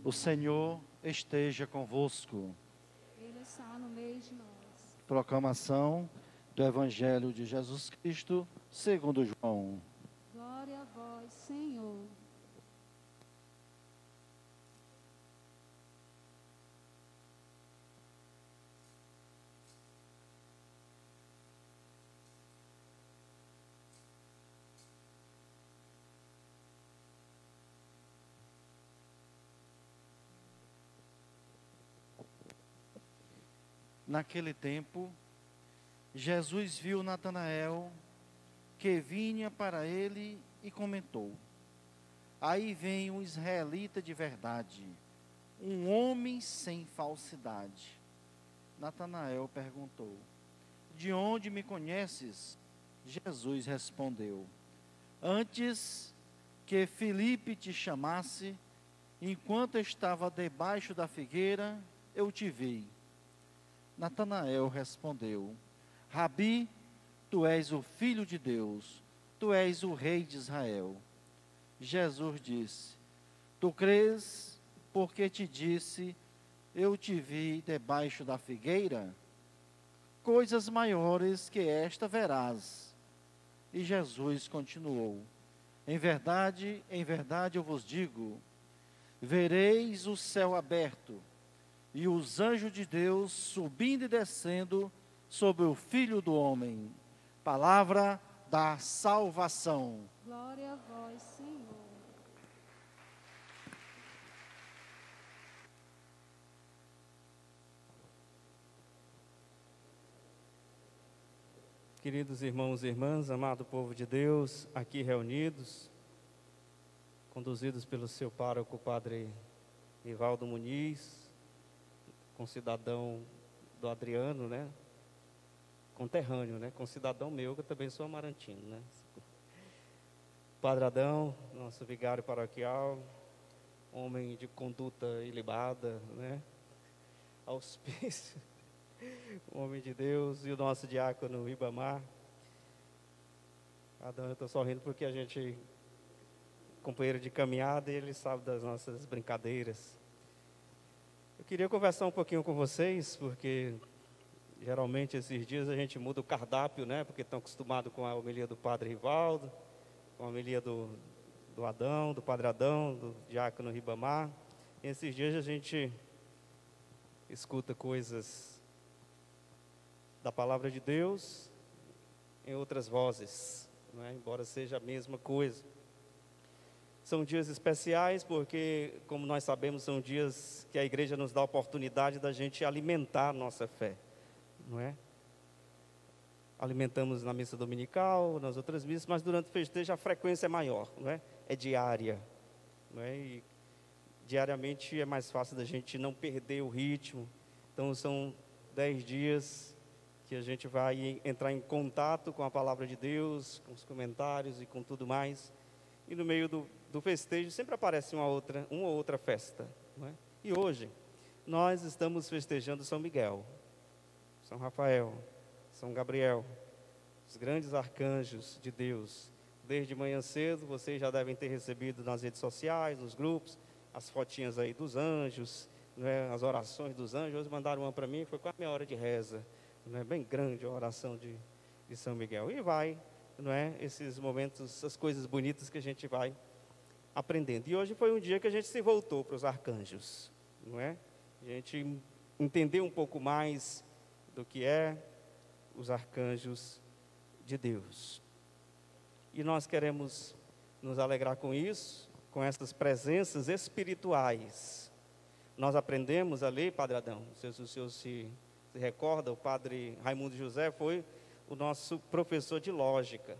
O Senhor esteja convosco. Ele está no meio de nós. Proclamação do Evangelho de Jesus Cristo, segundo João. Glória a vós, Senhor. Naquele tempo, Jesus viu Natanael, que vinha para ele, e comentou: Aí vem um israelita de verdade, um homem sem falsidade. Natanael perguntou: De onde me conheces? Jesus respondeu: Antes que Filipe te chamasse, enquanto estava debaixo da figueira, eu te vi. Natanael respondeu: Rabi, tu és o Filho de Deus, tu és o Rei de Israel. Jesus disse: Tu crês porque te disse, eu te vi debaixo da figueira? Coisas maiores que esta verás. E Jesus continuou: em verdade eu vos digo, vereis o céu aberto, e os anjos de Deus subindo e descendo sobre o Filho do Homem. Palavra da salvação. Glória a vós, Senhor. Queridos irmãos e irmãs, amado povo de Deus, aqui reunidos, conduzidos pelo seu pároco, Padre Nivaldo Muniz, concidadão do Adriano, né? Conterrâneo, né? Concidadão meu, que eu também sou amarantino, né? Padre Adão, nosso vigário paroquial, homem de conduta ilibada, né? Auspício, homem de Deus, e o nosso diácono Ribamar. Adão, eu estou sorrindo porque a gente, companheiro de caminhada, e ele sabe das nossas brincadeiras. Eu queria conversar um pouquinho com vocês, porque geralmente esses dias a gente muda o cardápio, né? Porque estão acostumados com a homilia do Padre Rivaldo, com a homilia do Adão, do Padre Adão, do diácono Ribamar. E esses dias a gente escuta coisas da palavra de Deus em outras vozes, não é? Embora seja a mesma coisa. São dias especiais porque, como nós sabemos, são dias que a igreja nos dá a oportunidade da gente alimentar a nossa fé, não é? Alimentamos na missa dominical, nas outras missas, mas durante o festejo a frequência é maior, não é? É diária, não é? E diariamente é mais fácil da gente não perder o ritmo. Então são 10 dias que a gente vai entrar em contato com a palavra de Deus, com os comentários e com tudo mais. E no meio do festejo sempre aparece uma ou outra festa, não é? E hoje nós estamos festejando São Miguel, São Rafael, São Gabriel, os grandes arcanjos de Deus. Desde manhã cedo vocês já devem ter recebido nas redes sociais, nos grupos, as fotinhas aí dos anjos, não é? As orações dos anjos. Hoje mandaram uma para mim, foi quase meia hora de reza, não é? Bem grande a oração de São Miguel. E vai, não é? Esses momentos, essas coisas bonitas que a gente vai aprendendo. E hoje foi um dia que a gente se voltou para os arcanjos, não é? A gente entendeu um pouco mais do que é os arcanjos de Deus. E nós queremos nos alegrar com isso, com essas presenças espirituais. Nós aprendemos ali, Padre Adão, não sei se o senhor se recorda, o Padre Raimundo José foi o nosso professor de lógica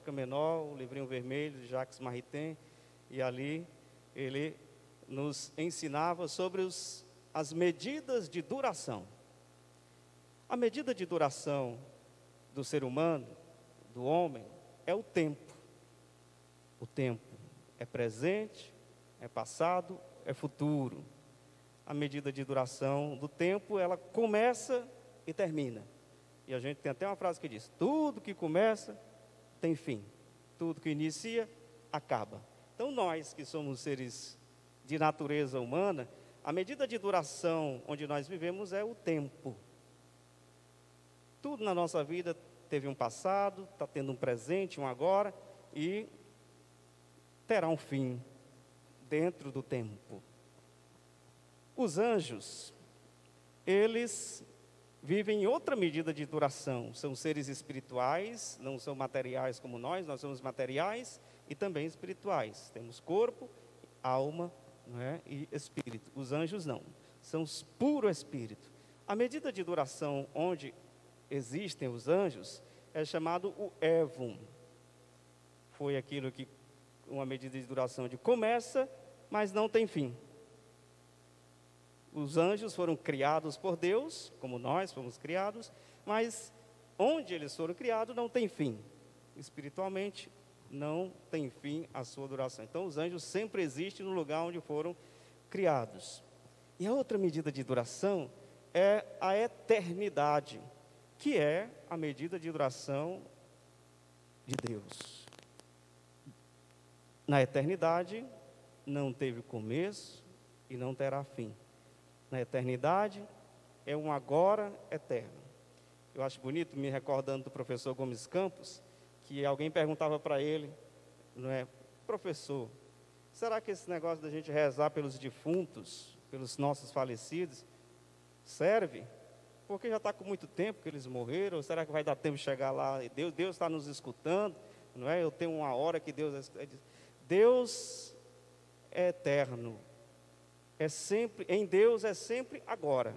menor, o livrinho vermelho de Jacques Maritain, e ali ele nos ensinava sobre as medidas de duração. A medida de duração do ser humano, do homem, é o tempo. O tempo é presente, é passado, é futuro. A medida de duração do tempo, ela começa e termina. E a gente tem até uma frase que diz: tudo que começa tem fim, tudo que inicia acaba. Então nós que somos seres de natureza humana, a medida de duração onde nós vivemos é o tempo. Tudo na nossa vida teve um passado, está tendo um presente, um agora, e terá um fim dentro do tempo. Os anjos, eles vivem em outra medida de duração. São seres espirituais, não são materiais como nós somos materiais e também espirituais. Temos corpo, alma, não é? E espírito. Os anjos não, são puro espírito. A medida de duração onde existem os anjos é chamado o Évon. Foi aquilo que, uma medida de duração onde começa, mas não tem fim. Os anjos foram criados por Deus, como nós fomos criados, mas onde eles foram criados não tem fim. Espiritualmente, não tem fim a sua duração. Então, os anjos sempre existem no lugar onde foram criados. E a outra medida de duração é a eternidade, que é a medida de duração de Deus. Na eternidade, não teve começo e não terá fim. Na eternidade, é um agora eterno. Eu acho bonito, me recordando do professor Gomes Campos, que alguém perguntava para ele, não é, professor, será que esse negócio da gente rezar pelos defuntos, pelos nossos falecidos, serve? Porque já está com muito tempo que eles morreram, ou será que vai dar tempo de chegar lá? Deus está nos escutando, não é? Eu tenho uma hora que Deus é eterno. Em Deus é sempre agora.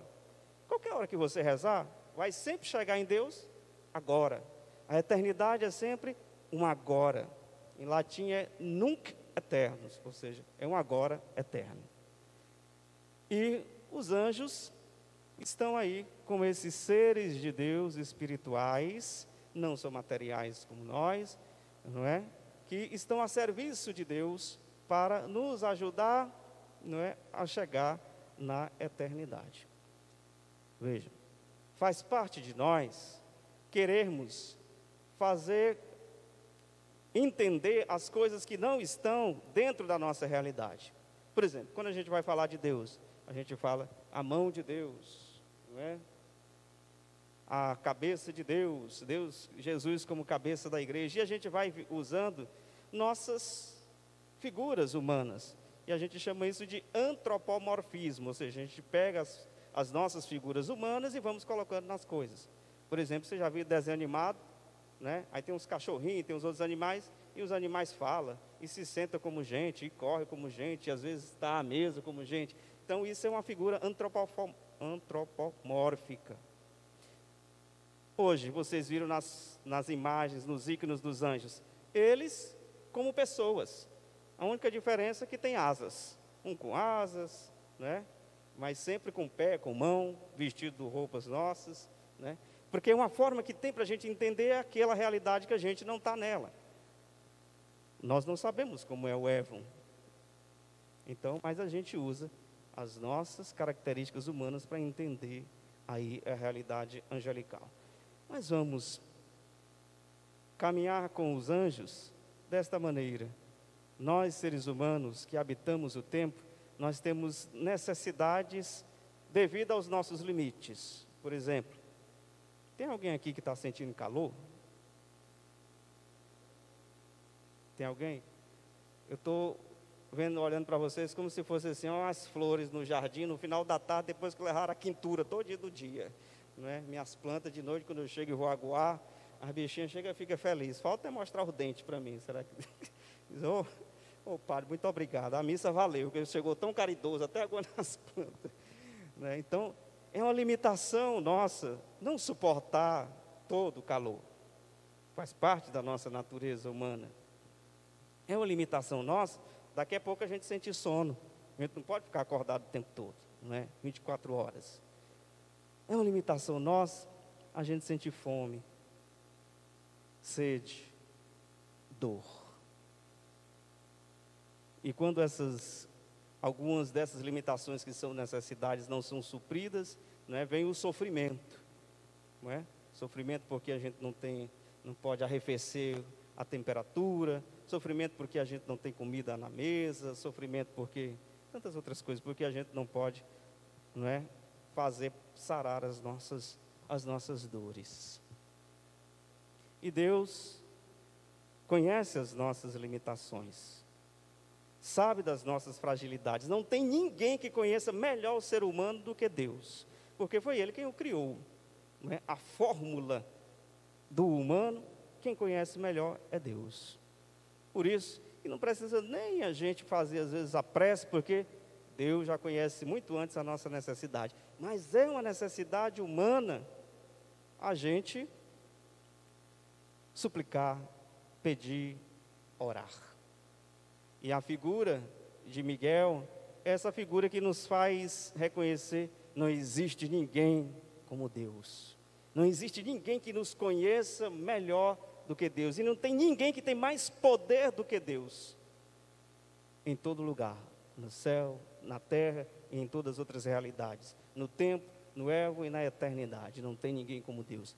Qualquer hora que você rezar, vai sempre chegar em Deus agora. A eternidade é sempre um agora. Em latim é nunc eternus, ou seja, é um agora eterno. E os anjos estão aí como esses seres de Deus espirituais, não são materiais como nós, não é? Que estão a serviço de Deus para nos ajudar, não é, a chegar na eternidade. Veja, faz parte de nós querermos entender as coisas que não estão dentro da nossa realidade. Por exemplo, quando a gente vai falar de Deus, a gente fala a mão de Deus, não é? A cabeça de Deus, Jesus como cabeça da igreja, e a gente vai usando nossas figuras humanas. E a gente chama isso de antropomorfismo, ou seja, a gente pega as nossas figuras humanas e vamos colocando nas coisas. Por exemplo, você já viu desenho animado, né? Aí tem uns cachorrinhos, tem uns outros animais, e os animais falam, e se sentam como gente, e correm como gente, e às vezes está à mesa como gente. Então, isso é uma figura antropomórfica. Hoje, vocês viram nas imagens, nos ícones dos anjos, eles como pessoas. A única diferença é que tem asas, um com asas, né? Mas sempre com pé, com mão, vestido de roupas nossas, né? Porque é uma forma que tem para a gente entender aquela realidade que a gente não está nela. Nós não sabemos como é o Évon. Então, mas a gente usa as nossas características humanas para entender aí a realidade angelical. Mas vamos caminhar com os anjos desta maneira. Nós, seres humanos que habitamos o tempo, nós temos necessidades devido aos nossos limites. Por exemplo, tem alguém aqui que está sentindo calor? Tem alguém? Eu estou olhando para vocês como se fosse assim, umas flores no jardim, no final da tarde, depois que levaram a quintura todo dia do dia. Não é? Minhas plantas de noite, quando eu chego e vou aguar, as bichinhas chegam e ficam felizes. Falta é mostrar o dente para mim. Será que... Ô padre, muito obrigado. A missa valeu, porque ele chegou tão caridoso, até agora nas plantas. Né? Então, é uma limitação nossa, não suportar todo o calor. Faz parte da nossa natureza humana. É uma limitação nossa, daqui a pouco a gente sente sono. A gente não pode ficar acordado o tempo todo, não é? 24 horas. É uma limitação nossa, a gente sente fome, sede, dor. E quando algumas dessas limitações que são necessidades não são supridas, não é, vem o sofrimento, não é? Sofrimento porque a gente não pode arrefecer a temperatura, sofrimento porque a gente não tem comida na mesa, sofrimento porque tantas outras coisas, porque a gente não pode, não é, fazer sarar as nossas dores. E Deus conhece as nossas limitações, sabe das nossas fragilidades. Não tem ninguém que conheça melhor o ser humano do que Deus, porque foi Ele quem o criou, não é? A fórmula do humano, quem conhece melhor é Deus. Por isso, e não precisa nem a gente fazer às vezes a pressa, porque Deus já conhece muito antes a nossa necessidade. Mas é uma necessidade humana a gente suplicar, pedir, orar. E a figura de Miguel é essa figura que nos faz reconhecer: não existe ninguém como Deus. Não existe ninguém que nos conheça melhor do que Deus. E não tem ninguém que tem mais poder do que Deus. Em todo lugar, no céu, na terra e em todas as outras realidades. No tempo, no erro e na eternidade. Não tem ninguém como Deus.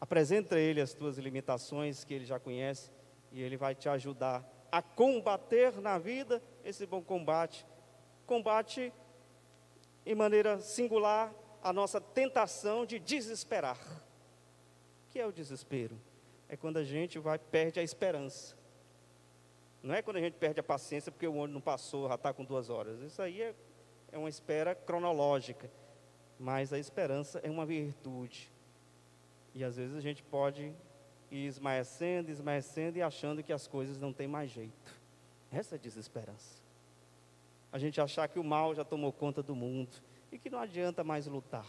Apresenta a Ele as tuas limitações, que Ele já conhece, e Ele vai te ajudar a combater na vida esse bom combate. Combate em maneira singular a nossa tentação de desesperar. O que é o desespero? É quando a gente perde a esperança. Não é quando a gente perde a paciência porque o ônibus não passou, já está com 2 horas. Isso aí é uma espera cronológica. Mas a esperança é uma virtude. E às vezes a gente pode ir esmaecendo e achando que as coisas não têm mais jeito. Essa é a desesperança. A gente achar que o mal já tomou conta do mundo e que não adianta mais lutar.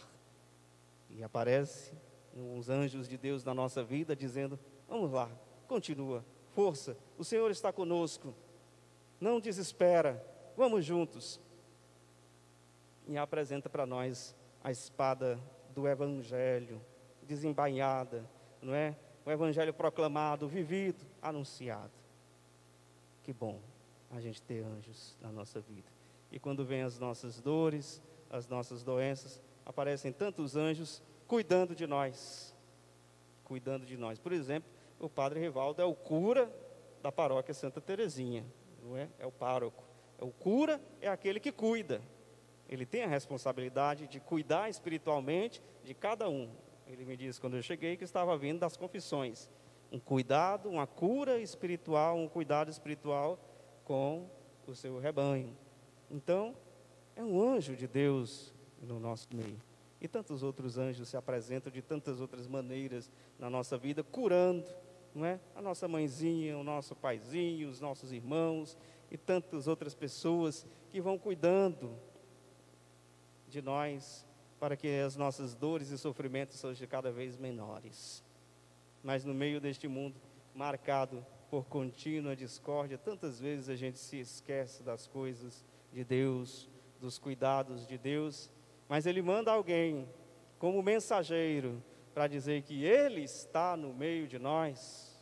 E aparece uns anjos de Deus na nossa vida dizendo: vamos lá, continua, força, o Senhor está conosco, não desespera, vamos juntos. E apresenta para nós a espada do Evangelho, desembainhada, não é? O Evangelho proclamado, vivido, anunciado. Que bom a gente ter anjos na nossa vida. E quando vem as nossas dores, as nossas doenças, aparecem tantos anjos cuidando de nós. Cuidando de nós. Por exemplo, o Padre Rivaldo é o cura da paróquia Santa Teresinha, não é? É o pároco. O cura é aquele que cuida. Ele tem a responsabilidade de cuidar espiritualmente de cada um. Ele me disse quando eu cheguei que estava vindo das confissões. Um cuidado, uma cura espiritual, um cuidado espiritual com o seu rebanho. Então, é um anjo de Deus no nosso meio. E tantos outros anjos se apresentam de tantas outras maneiras na nossa vida, curando, não é? A nossa mãezinha, o nosso paizinho, os nossos irmãos e tantas outras pessoas que vão cuidando de nós para que as nossas dores e sofrimentos sejam cada vez menores. Mas no meio deste mundo marcado por contínua discórdia, tantas vezes a gente se esquece das coisas de Deus, dos cuidados de Deus, mas Ele manda alguém como mensageiro para dizer que Ele está no meio de nós.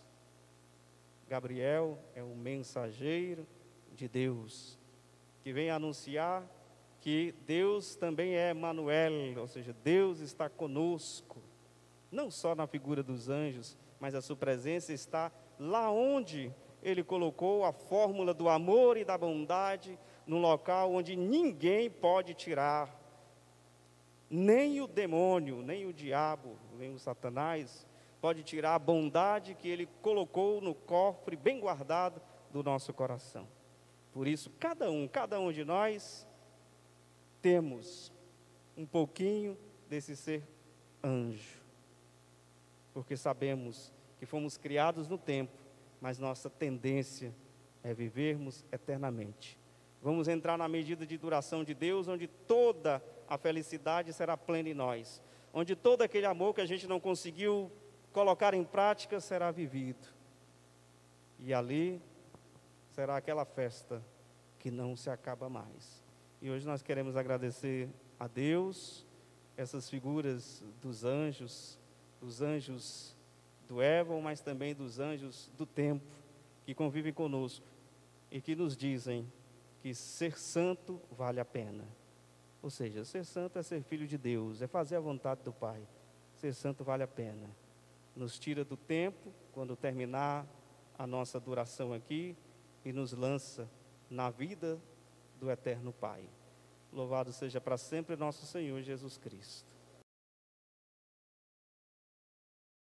Gabriel é um mensageiro de Deus, que vem anunciar que Deus também é Emanuel, ou seja, Deus está conosco, não só na figura dos anjos, mas a sua presença está lá onde Ele colocou a fórmula do amor e da bondade, num local onde ninguém pode tirar, nem o demônio, nem o diabo, nem o Satanás, pode tirar a bondade que Ele colocou no cofre bem guardado do nosso coração. Por isso, cada um de nós, temos um pouquinho desse ser anjo, porque sabemos que fomos criados no tempo, mas nossa tendência é vivermos eternamente. Vamos entrar na medida de duração de Deus, onde toda a felicidade será plena em nós, onde todo aquele amor que a gente não conseguiu colocar em prática será vivido, e ali será aquela festa que não se acaba mais. E hoje nós queremos agradecer a Deus, essas figuras dos anjos do Évon, mas também dos anjos do tempo, que convivem conosco e que nos dizem que ser santo vale a pena. Ou seja, ser santo é ser filho de Deus, é fazer a vontade do Pai. Ser santo vale a pena. Nos tira do tempo, quando terminar a nossa duração aqui, e nos lança na vida do eterno Pai. Louvado seja para sempre nosso Senhor Jesus Cristo.